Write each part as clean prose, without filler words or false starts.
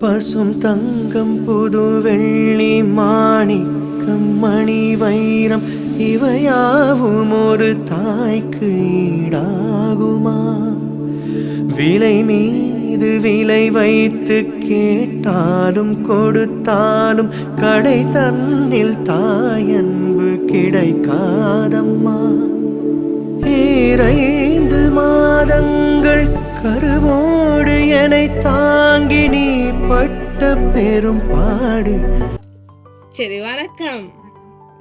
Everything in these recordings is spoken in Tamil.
பசும் தங்கம் புது வெள்ளி மாணிக்கம் மணி வைரம் இவையாவும் ஒரு தாய்க்கு ஈடாகுமா? விலை மீது விலை வைத்து கேட்டாலும் கொடுத்தாலும் கடை தன்னில் தாயன்பு கிடைக்காதம்மா. 2 மாதங்கள் கருவோடு என்னை தாங்கி நீ பட்ட பெரும் பாடு. சரி, வணக்கம்.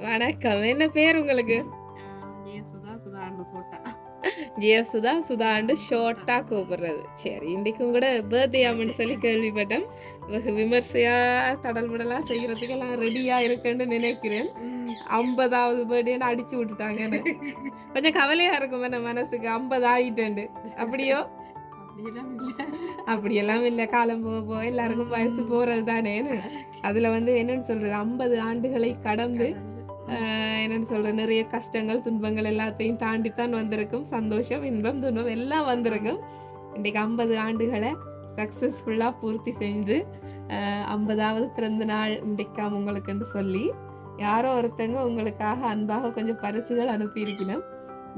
வணக்கம். என்ன பேர் உங்களுக்கு? ஜெயசுதா. சுதாண்டு ஷோர்ட்டா கூப்பிடுறது. சரி, இன்னைக்கு கூட பர்த்டே ஆமென்னு சொல்லி கேள்விப்பட்டேன். விமர்சையா தடல் முடலா செய்யறதுக்கு எல்லாம் ரெடியா இருக்குன்னு நினைக்கிறேன். 50வது பர்த்டேன்னு அடிச்சு விட்டுட்டாங்கன்னு கொஞ்சம் கவலையா இருக்கும் என்ன மனசுக்கு. 50 ஆயிட்டு அப்படியோ? அப்படியெல்லாம் இல்லை. காலம் போக போக எல்லாருக்கும் வயசு போறது தானே. அதுல என்னன்னு சொல்றது, 50 ஆண்டுகளை கடந்து என்னன்னு சொல்ற நிறைய கஷ்டங்கள் துன்பங்கள் எல்லாத்தையும் தாண்டித்தான் வந்திருக்கும். சந்தோஷம் இன்பம் துன்பம் எல்லாம் வந்திருக்கும். இன்னைக்கு 50 ஆண்டுகளை சக்சஸ்ஃபுல்லா பூர்த்தி செஞ்சு 50வது பிறந்த நாள் இன்றைக்காம உங்களுக்குன்னு சொல்லி யாரோ ஒருத்தங்க உங்களுக்காக அன்பாக கொஞ்சம் பரிசுகள் அனுப்பி இருக்கணும்.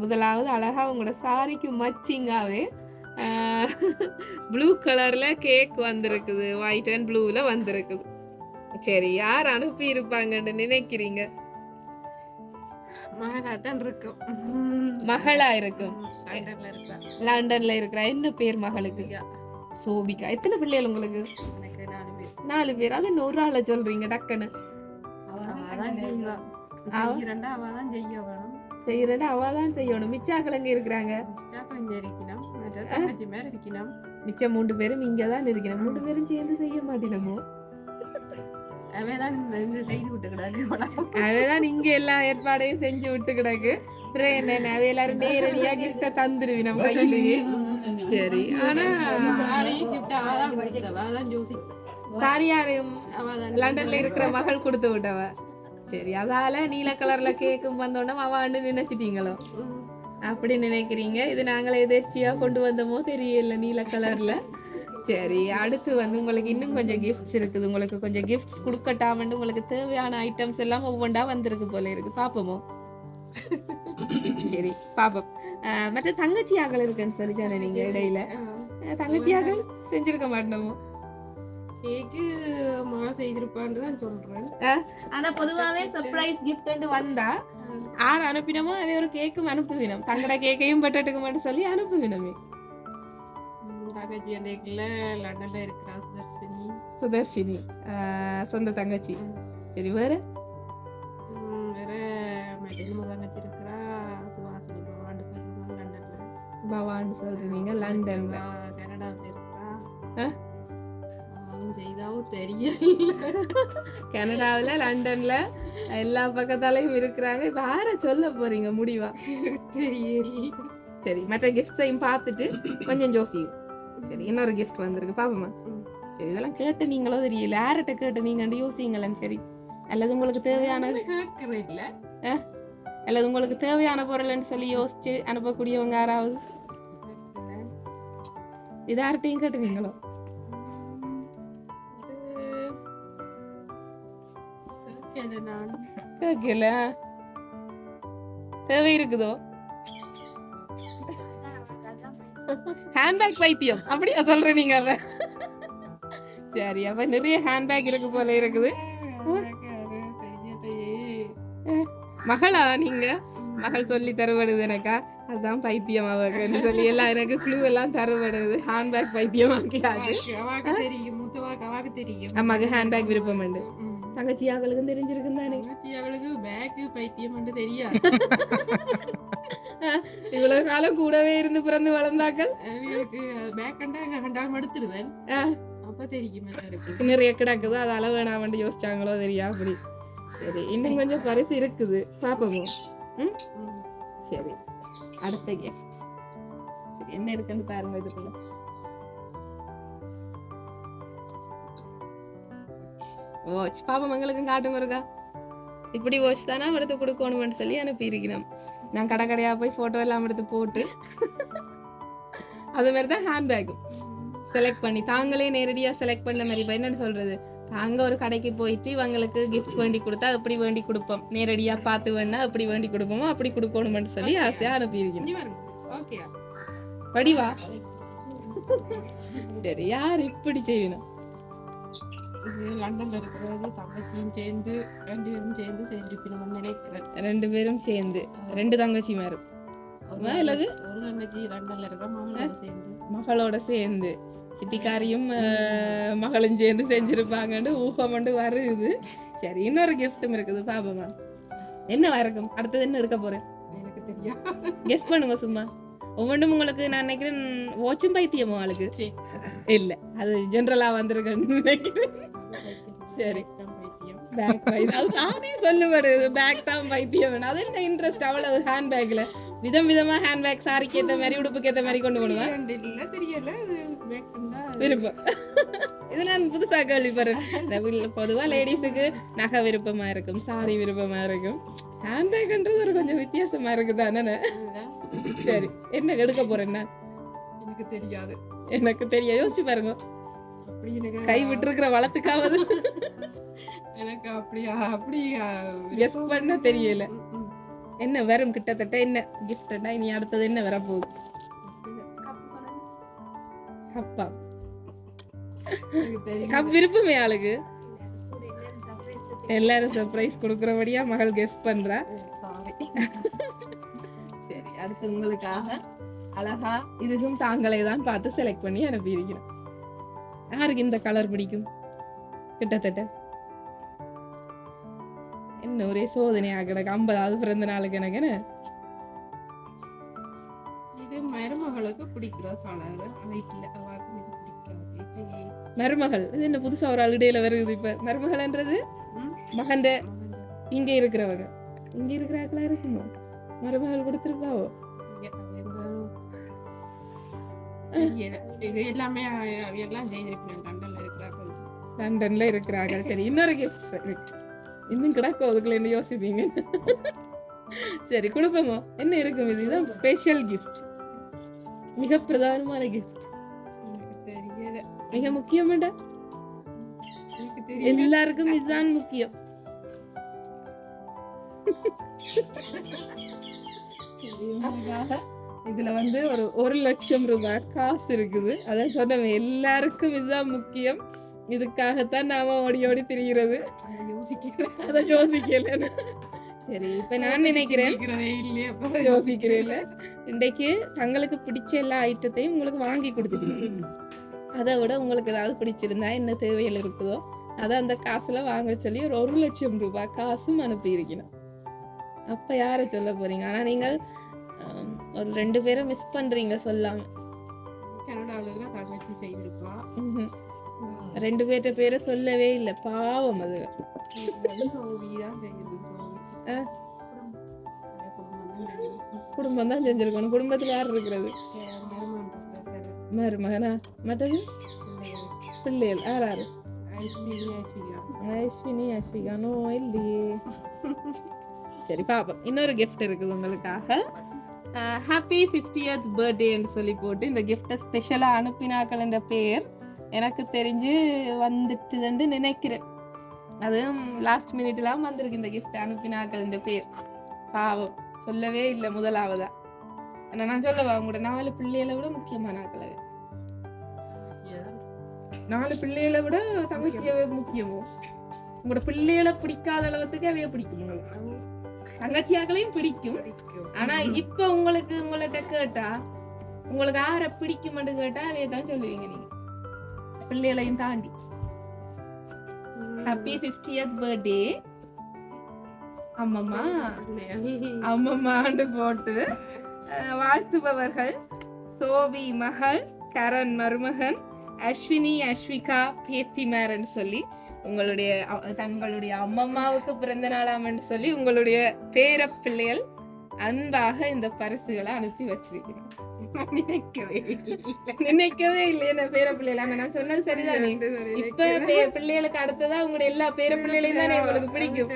முதலாவது அழகா உங்களோட சாரிக்கு மச்சிங்காவே ப்ளூ கலர்ல கேக் வந்திருக்குது. ஒயிட் அண்ட் ப்ளூல வந்திருக்குது. சரி, யார் அனுப்பி இருப்பாங்கன்னு நினைக்கிறீங்க? மகளா இருக்கும். லண்டன்ல இருக்கிற. என்ன பேர் மகளுக்கு? சோபிகா. எத்தனை பிள்ளைகள் உங்களுக்கு? 4 பேர். அது ஒரு ஆளை சொல்றீங்க டக்குன்னு? செய்யறத அவதான் செய்யணும். மிச்சாக்கள் இருக்கிறாங்க. மிச்சம் 3 பேரும் இங்கதான் இருக்கணும். 3 பேரும் சேர்ந்து செய்ய மாட்டேனமோ? அவைதான் இங்க எல்லா ஏற்பாடையும் செஞ்சு விட்டு கிடக்கு. என்ன அவை எல்லாரும் நேரடியா கிஃப்ட தந்துருவி நம்ம கையிலேயே. சரி, ஆனா சாரி யாரையும் லண்டன்ல இருக்கிற மகள் கொடுத்து விட்டவ. சரி, அதால நீல கலர்ல கேக்கும் வந்தோன்னா அவன்னு நினைச்சிட்டீங்களோ? அப்படி நினைக்கிறீங்க. இது நாங்களே எதேர்ச்சியா கொண்டு வந்தோமோ தெரியல, நீல கலர்ல. சரி, அடுத்து உங்களுக்கு இன்னும் கொஞ்சம் கிஃப்ட்ஸ் இருக்குது. உங்களுக்கு கொஞ்சம் கிஃப்ட்ஸ் கொடுக்கட்டாமன்னு உங்களுக்கு தேவையான ஐட்டம்ஸ் எல்லாம் ஒவ்வொன்றா வந்திருக்கு போல இருக்கு. பாப்போமோ? சரி, பாப்போம். மற்ற தங்கச்சியாக்கள் இருக்குன்னு சொல்லிட்டானே நீங்க இடையில. தங்கச்சியாக்கள் செஞ்சிருக்க மாட்டோமோ? ஆனா பொதுவாவே சர்ப்ரைஸ் கிஃப்ட் வந்தா யார் அனுப்பினமோ அவை ஒரு கேக்கும் அனுப்புவினோம். தங்கட கேக்கையும் பட்டட்டுக்கு மட்டும் சொல்லி அனுப்புவினமே. லண்டன்ல இருக்கிற சுதர்ஷினி சொந்த தங்கச்சி. சரி, வேற தங்கச்சி இருக்கிறா சுவாசினி பவான்னு சொல்றீங்க. லண்டன்ல. கனடாவில் இருக்கிறா கனடாவில் லண்டன்ல எல்லா பக்கத்தாலையும் இருக்கிறாங்க. இப்ப யார சொல்ல போறீங்க முடிவா? தெரியல. சரி, மற்ற கிஃப்ட்ஸையும் பார்த்துட்டு கொஞ்சம் யோசிங்க. சரி, இன்னொரு கிஃப்ட் வந்திருக்கு. பாப்போமா? சரி, இதெல்லாம் கேட்டு நீங்களோ தெரியல. யார்கிட்ட கேட்டு நீங்க யோசிங்களேன். சரி, அல்லது உங்களுக்கு தேவையான அல்லது உங்களுக்கு தேவையான பொருள்னு சொல்லி யோசிச்சு அனுப்பக்கூடியவங்க யாராவது இது யார்கிட்டையும் கேட்டுவீங்களோ? கேட்கல. தேவை இருக்குதோ? ஹேண்ட்பேக் பைத்தியம் அப்படியா சொல்ற நீங்க? அத சரி, அப்ப நிறைய ஹேண்ட்பேக் இருக்கு போல இருக்குது. மகளா நீங்க? மகள் சொல்லி தருவடுது எனக்கா? அதுதான் பைத்தியம் அவன்னு சொல்லி எல்லாம் எனக்கு க்ளூ எல்லாம் தருவடுது. ஹேண்ட்பேக் பைத்தியம் ஆக்கியாது. அம்மாக்கு ஹேண்ட்பேக் விருப்பம் உண்டு. தங்கச்சியாக்களுக்கும் தெரிஞ்சிருக்கும் தானே? பேக் பைத்தியம் தெரியாது. இவ்வளவு காலம் கூடவே இருந்து பிறந்து வளர்ந்தாக்கள் எடுத்துருவேன். அப்ப தெரியும் நிறைய கிடக்குது. அது அளவு வேணாமண்டு யோசிச்சாங்களோ தெரியா? அப்படி. சரி, இன்னும் கொஞ்சம் பரிசு இருக்குது. பாப்போமோ? சரி, அடுத்த கிஃப்ட். சரி, என்ன இருக்குன்னு பாருங்க. இதுக்குள்ள வாட்ச் பாப்போம். எங்களுக்கும் காட்டும் இருக்கா? இப்படி வாட்ச் தானே எடுத்து கொடுக்கணும்னு சொல்லி அனுப்பி இருக்கிறோம். நான் கடையா போய் போட்டோ எல்லாம் எடுத்து போட்டு அது மாதிரிதான் ஹேண்ட் பேக்கும் செலக்ட் பண்ணி தாங்களே நேரடியா செலக்ட் பண்ண மாதிரி. இப்ப என்னன்னு சொல்றது, நாங்க ஒரு கடைக்கு போயிட்டு இவங்களுக்கு கிஃப்ட் வேண்டி கொடுத்தா எப்படி வேண்டி கொடுப்போம், நேரடியா பார்த்து வேணா எப்படி வேண்டி கொடுப்போமோ அப்படி கொடுக்கணும்னு சொல்லி ஆசையா அனுப்பியிருக்கேன். ஓகே படிவா சரி, யார் இப்படி செய்யணும்? இது லண்டன்ல இருக்கிறது தங்கச்சியும் சேர்ந்து 2 பேரும் சேர்ந்து செஞ்சுக்கணும்னு நினைக்கிறேன். 2 பேரும் சேர்ந்து 2 தங்கச்சி மாரும் அல்லது ஒரு தங்கச்சி லண்டன்ல இருக்கிற மகளோட சேர்ந்து சித்திக்காரியும் மகளும் சேர்ந்து செஞ்சிருப்பாங்கன்னு ஊகம் கொண்டு வருது. சரி, இன்னொரு கிஃப்டும் இருக்குது, பாப்போமா என்னவா இருக்கும். அடுத்தது என்ன எடுக்க போறேன் எனக்கு தெரியும். கெஸ் பண்ணுங்க சும்மா. ஒவ்வொன்றும் உங்களுக்கு நான் நினைக்கிறேன் வாட்சும் பைத்தியமோ ஆளுக்கு இல்ல, அது ஜென்ரலா வந்திருக்கேன்னு நினைக்கிறேன். சரி, பேக் பைத்தியம் அது நானே சொல்லப்படுது, பேக் தான் பைத்தியம். அது என்ன இன்ட்ரெஸ்ட் அவ்வளவு ஹேண்ட் பேக்ல விதம் விதமா ஹேண்ட் பேக் சாரிக்கு ஏற்ற மாதிரி உடுப்புக்கு ஏற்ற மாதிரி கொண்டு போடுவேன். தெரியல விருப்பம் இது நான் புதுசா கேள்விப்படுறேன். பொதுவா லேடிஸுக்கு நகை விருப்பமா இருக்கும், சாரி விருப்பமா இருக்கும். ஹேண்ட் பேக்ன்றது ஒரு கொஞ்சம் வித்தியாசமா இருக்குதானே. சரி, என்ன எடுக்க போறேன்னா எனக்கு தெரியாது. எனக்கு தெரியாது, யோசிச்சு பாருங்க. கை விட்டு இருக்கிற வளத்துக்காவது எனக்கு அப்படி கெஸ் பண்ண தெரியல. என்ன வரும் கிட்டத்தட்ட என்ன கிஃப்ட்னா இனி அடுத்தது என்ன வர போகுது? கப்பா கப் விருப்பமே ஆளுக்கு. எல்லாரும் சர்ப்ரைஸ் கொடுக்கறபடியா மகள் கெஸ் பண்றா. சரி, அடுத்து உங்களுக்காக அழகா இதுக்கும் தாங்களே தான் பார்த்து செலக்ட் பண்ணி அனுப்பியிருக்கிறேன். யாருக்கு இந்த கலர் பிடிக்கும்? கிட்டத்தட்ட என்ன ஒரே சோதனையா கிடக்கு. 50வது பிறந்த நாளுக்கு எனக்கு இது மருமகளுக்கு பிடிக்கிற கலர். மருமகள் இது என்ன புதுசா ஒரு அழுடையில வருது. இப்ப மருமகள்ன்றது மகண்ட இங்க இருக்கிறவங்க, இங்க இருக்கிறாங்களா இருக்குமோ மருமகள் கொடுத்துருப்பாவோ. இது எல்லாமே எல்லாம் செய்திருப்பேன். லண்டன்ல இருக்கிறார்கள். லண்டன்ல இருக்கிறார்கள். சரி, இன்னொரு கிஃப்ட் இன்னும் கிடக்கும், அதுக்குள்ள என்ன யோசிப்பீங்க? சரி, கொடுப்போமோ என்ன இருக்கும்? இதுதான் ஸ்பெஷல் கிஃப்ட், மிக பிரதானமான கிஃப்ட், மிக முக்கியமாண்டா. எல்லாருக்கும் இதுதான் முக்கியம். இதுல வந்து ஒரு 1,00,000 ரூபாய் காசு இருக்குது. அதான் சொன்னேன், எல்லாருக்கும் இதுதான் முக்கியம். இதுக்காகத்தான் நாம ஓடி ஓடி திரிகிறது. அத யோசிக்கல. சரி, இப்ப நான் நினைக்கிறேன் யோசிக்கிறேன். இன்றைக்கு தங்களுக்கு பிடிச்ச எல்லா ஐட்டத்தையும் உங்களுக்கு வாங்கி கொடுத்துட்டீங்க. அதை விட உங்களுக்கு ஏதாவது பிடிச்சிருந்தா என்ன தேவைகள் இருக்குதோ அதை அந்த காசுல வாங்க சொல்லி ஒரு 1,00,000 ரூபாய் காசும் அனுப்பி இருக்கணும். அப்ப யாரை சொல்ல போறீங்க? ஆனா நீங்கள் ஒரு 2 பேரை மிஸ் பண்றீங்க சொல்லாம. கனடாவில் தங்கச்சி செய்திருப்பா. 2 பேர்ட்ட பேரை சொல்லவே இல்லை, பாவம். அது குடும்பம் தான் செஞ்சிருக்கணும். குடும்பத்துல யார் இருக்கிறது? மருமகனா? மற்றது பிள்ளைகள் யாராரு? ஐஸ்வினி அஸ்விகானோ இல்லையே. சரி, பாப்போம். இன்னொரு கிஃப்ட் இருக்குது உங்களுக்காக. ஹாப்பி 50th பர்த்டேன்னு சொல்லி போட்டு இந்த கிஃப்டை ஸ்பெஷலா அனுப்பினாக்கள் என்ற பேர் எனக்கு தெரிஞ்சு வந்துட்டுதுன்னு நினைக்கிறேன். அதுவும் லாஸ்ட் மினிட்லாம் வந்திருக்கு இந்த கிஃப்ட் அனுப்பினாக்கள் என்ற பேர். பாவம், சொல்லவே இல்லை முதலாவதா. ஆனா நான் சொல்லவா, உங்களோட 4 பிள்ளைகளை விட முக்கியமான ஆக்கள். 4 பிள்ளைகளை விட தங்கச்சியவே முக்கியமோ? உங்களோட பிள்ளைகளை பிடிக்காத அளவுக்கு அவைய பிடிக்கும். தங்கச்சியாக்களையும் பிடிக்கும். ஆனா இப்ப உங்களுக்கு உங்கள்ட்ட கேட்டா உங்களுக்கு யாரை பிடிக்கும்னு கேட்டா அவைய தான் சொல்லுவீங்க நீங்க, பிள்ளைகளையும் தாண்டி. ஹாப்பி 50th பர்த்டே அம்மம்மா அம்மம்மாண்டு போட்டு வாழ்த்துபவர்கள் சோபி மகள், கரண் மருமகன், அஸ்வினி அஸ்விகா பேத்திமாரன்னு சொல்லி உங்களுடைய தங்களுடைய அம்மம்மாவுக்கு பிறந்த நாளாமன்னு சொல்லி உங்களுடைய பேர பிள்ளைகள் அன்பாக இந்த பரிசுகளை அனுப்பி வச்சிருக்கிறேன். நினைக்கவே இல்லை என்ன பேர பிள்ளைகள். நான் சொன்னது சரிதானே? இப்ப பிள்ளைகளுக்கு அடுத்ததா உங்களுடைய எல்லா பேர பிள்ளைகளையும் தானே உங்களுக்கு பிடிக்கும்.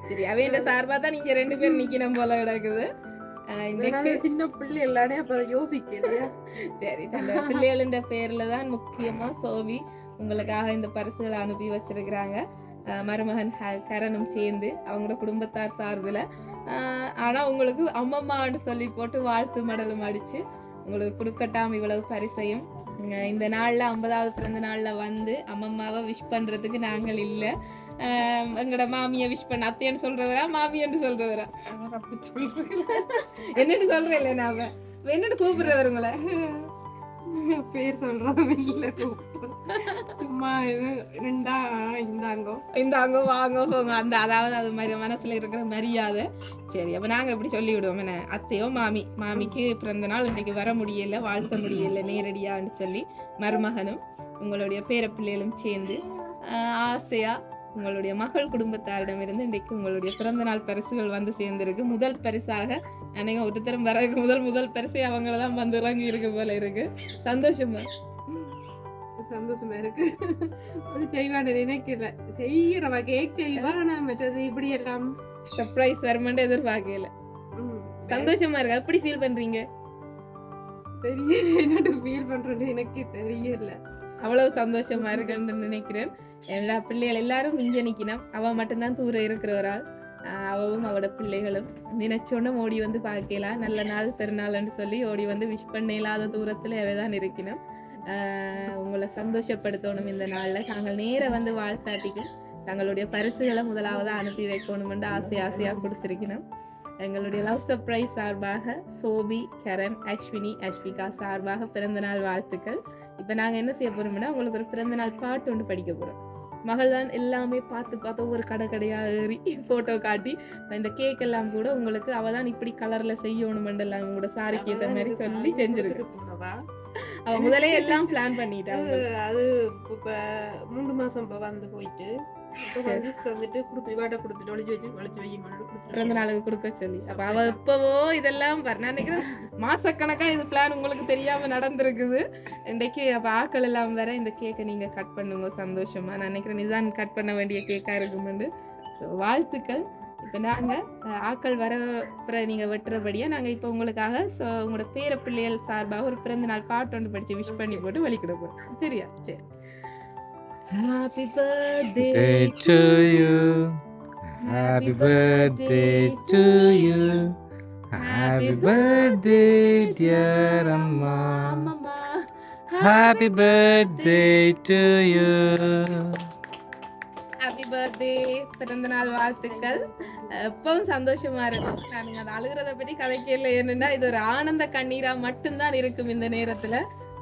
சரி, அவையோட சார்பா தான் நீங்க 2 பேர் நிக்கணும் போல கிடக்குது. இன்றைக்கு சின்ன பிள்ளை எல்லாரும் அப்ப யோசிக்கலையா? சரி, தன்னோட பிள்ளைகளின் பேர்ல தான் முக்கியமா சோவி உங்களுக்காக இந்த பரிசுகளை அனுப்பி வச்சிருக்கிறாங்க. மருமகன் கரனும் சேர்ந்து அவங்களோட குடும்பத்தார் சார்பில். ஆனா உங்களுக்கு அம்மம்மான்னு சொல்லி போட்டு வாழ்த்து மடலும் அடிச்சு உங்களுக்கு கொடுக்கட்டாம இவ்வளவு பரிசையும். இந்த நாள்ல 50வது பிறந்த நாள்ல வந்து அம்மம்மாவை விஷ் பண்றதுக்கு நாங்கள் இல்லை. எங்களோட மாமியை விஷ் பண்ண அத்தையன்னு சொல்றவரா மாமியன்னு சொல்றவரா என்னன்னு சொல்றேன் இல்லை நான் என்னன்னு கூப்பிடுறவர் உங்களை பேர் சொல்றதும் இல்ல, சும்மா இது ரெண்டா இந்தாங்கோ வாங்கோ போங்க அந்த அதாவது அது மாதிரி மனசுல இருக்கிற மரியாதை. சரி, அப்ப நாங்க இப்படி சொல்லி விடுவோம் என்ன, அத்தையோ மாமிக்கு பிறந்த நாள் இன்னைக்கு வர முடியல, வாழ்த்த முடியல நேரடியான்னு சொல்லி மருமகனும் உங்களுடைய பேரப்பிள்ளைகளும் சேர்ந்து ஆசையா உங்களுடைய மகள் குடும்பத்தாரிடமிருந்து இன்றைக்கு உங்களுடைய பிறந்த நாள் பரிசுகள் வந்து சேர்ந்திருக்கு. முதல் பரிசாக அன்னைக்கு ஒருத்தரும் வர முதல் பரிசை அவங்களதான் வந்து இறங்கி இருக்கு போல இருக்கு. சந்தோஷமா இருக்கு. ஒரு செய்வான நினைக்கல, செய்யறவ கேக் செய்வானா மற்றது இப்படி எல்லாம் சர்ப்ரைஸ் வருமென்று எதிர்பார்க்கல. சந்தோஷமா இருக்கு. எப்படி ஃபீல் பண்றீங்க? தெரியல, என்னோட ஃபீல் பண்றது எனக்கு தெரியல. அவ்வளவு சந்தோஷமா இருக்குன்னு நினைக்கிறேன். எல்லா பிள்ளைகள் எல்லாரும் இங்க நிக்கணும். அவ மட்டும்தான் தூர இருக்கிறவரால். அவவும் அவட பிள்ளைகளும் நினைச்சோன்னு ஓடி வந்து பார்க்கலாம். நல்ல நாள் பெருநாள்னு சொல்லி ஓடி வந்து விஷ் பண்ண இல்லாத தூரத்துல அவைதான் இருக்கணும். உங்களை சந்தோஷப்படுத்தணும் இந்த நாள்ல. நாங்கள் நேர வந்து வாழ்த்தாட்டிக்கும் தங்களுடைய பரிசுகளை முதலாவது அனுப்பி வைக்கணும்னு ஆசையா கொடுத்திருக்கணும். எங்களுடைய லவ் சர்ப்ரைஸ் சார்பாக சோபி, கரண், அஸ்வினி, அஸ்விகா சார்பாக பிறந்தநாள் வாழ்த்துக்கள். இப்போ நாங்கள் என்ன செய்ய போறோம்னா உங்களுக்கு ஒரு பிறந்தநாள் பாட்டு ஒன்று படிக்க போறோம். மகள் தான் எல்லாமே பார்த்து ஒவ்வொரு கடையா ஏறி போட்டோ காட்டி இந்த கேக் எல்லாம் கூட உங்களுக்கு அவ தான் இப்படி கலர்ல செய்யணும் எல்லாம் உங்களோட சாரிக்கு ஏற்ற மாதிரி சொல்லி செஞ்சிருக்கு. அவ முதலே எல்லாம் பிளான் பண்ணிட்டாங்க. அது இப்ப 3 மாசம் வந்து போயிட்டு வந்துட்டு கொடுத்துட்டு ஒளிச்சு பிறந்த நாளுக்கு கொடுக்க சொல்லி அப்ப அவ எப்பவோ இதெல்லாம் நான் நினைக்கிறேன் மாசக்கணக்கா இது பிளான் உங்களுக்கு தெரியாம நடந்திருக்குது. இன்றைக்கு அப்ப ஆக்கள் எல்லாம் வேற இந்த கேக்கை நீங்க கட் பண்ணுங்க சந்தோஷமா. நான் நினைக்கிறேன் இதுதான் கட் பண்ண வேண்டிய கேக்கா இருக்குமெண்டு. வாழ்த்துக்கள். இப்ப நாங்க ஆக்கள் வர நீங்க வெட்டுறபடியா நாங்க இப்ப உங்களுக்காக உங்களோட பேர பிள்ளைகள் சார்பாக ஒரு பிறந்த நாள் பாட்டு ஒன்று படிச்சு விஷ் பண்ணி போட்டு வலிக்கிட போறோம். சரியா? சரி. Happy birthday to you. Happy birthday to you. Happy birthday dear Amma. Happy birthday to you. Happy birthday, பிறந்த நாள் வாழ்த்துக்கள். எப்பவும் சந்தோஷமா இருக்கும். நான் அதை அழுகிறத பற்றி கதைக்கல, என்னன்னா இது ஒரு ஆனந்த கண்ணீரா மட்டும்தான் இருக்கும் இந்த நேரத்துல.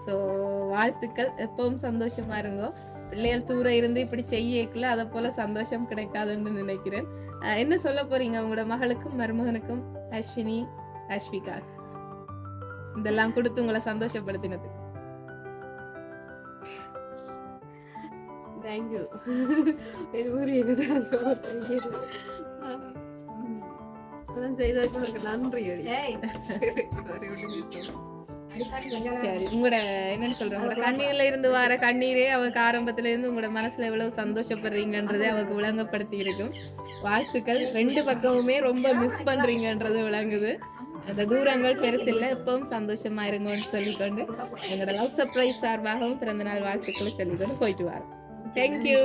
ஸோ வாழ்த்துக்கள், எப்பவும் சந்தோஷமா இருங்கோ. பிள்ளைகள் தூர இருந்து இப்படி செய்யக்குள்ள அதை போல சந்தோஷம் கிடைக்காதுன்னு நினைக்கிறேன். என்ன சொல்ல போறீங்க உங்களோட மகளுக்கும் மருமகனுக்கும், அஸ்வினி, அஸ்விகா இதெல்லாம் கொடுத்து உங்களை சந்தோஷப்படுத்தினது? தேங்க்யூ. செய்ததுக்கு நன்றி. சரி, உங்களோட என்னன்னு சொல்றேன், உங்களோட கண்ணீர்ல இருந்து வர கண்ணீரே அவருக்கு ஆரம்பத்துல இருந்து உங்களோட மனசுல எவ்வளவு சந்தோஷப்படுறீங்கன்றதே அவருக்கு விளங்கப்படுத்தி இருக்கும். வாழ்த்துக்கள். 2 பக்கமுமே ரொம்ப மிஸ் பண்றீங்கன்றது விளங்குது. அந்த தூரங்கள் பெருசில்லை, எப்பவும் சந்தோஷமா இருங்கன்னு சொல்லிக்கொண்டு எங்களோட லவ் சர்ப்ரைஸ் சார்பாகவும் பிறந்த நாள் வாழ்த்துக்களை சொல்லிக்கொண்டு போயிட்டு வரோம். தேங்க்யூ.